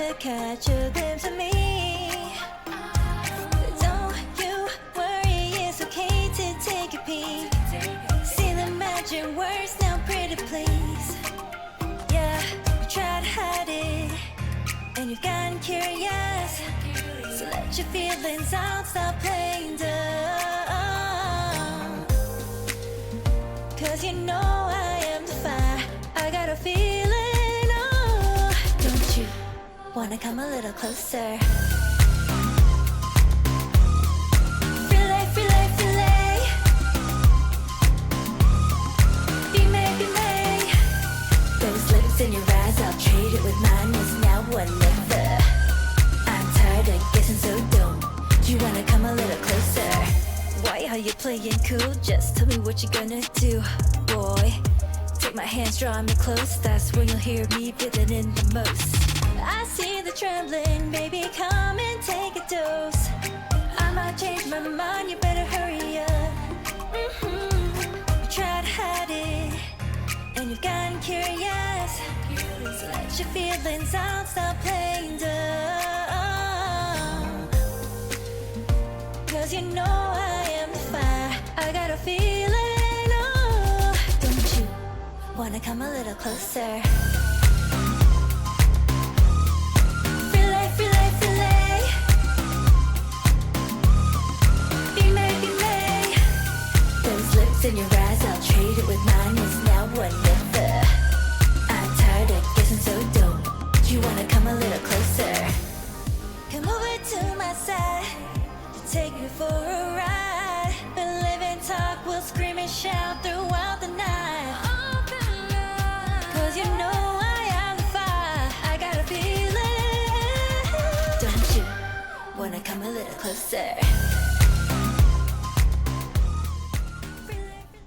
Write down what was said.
to catch a glimpse of me. Don't you worry, it's okay to take a peek. See the magic words now, pretty please. Yeah, you try to hide it, and you've gotten curious. So let your feelings out, stop playing dumb. Cause you know I am the fire, I got a feeling, oh. Don't you wanna come a little closer? Filet, filet, filet. Be made, be made. Those lips in your eyes, I'll trade it with mine, is now or never. I'm tired of guessing, so don't you wanna come a little closer? Why are you playing cool? Just tell me what you're gonna do, boy. Take my hands, draw me close, that's when you'll hear me breathing in the most. I see the trembling, baby, come and take a dose. I might change my mind, you better hurry up. You try to hide it, and you've gotten curious. So let your feelings out, stop playing dumb. Cause you know I am the fire, I got a feeling, oh. Don't you wanna come a little closer? Filet, filet, filet. Be made, be made. Those lips in your eyes, I'll trade it with mine, is now or never. I'm tired of guessing, so don't you wanna come a little closer? Come over to my side, take me for a ride. We'll live and talk, we'll scream and shout throughout the night. Cause you know I am the fire, I got a feeling. Don't you wanna come a little closer?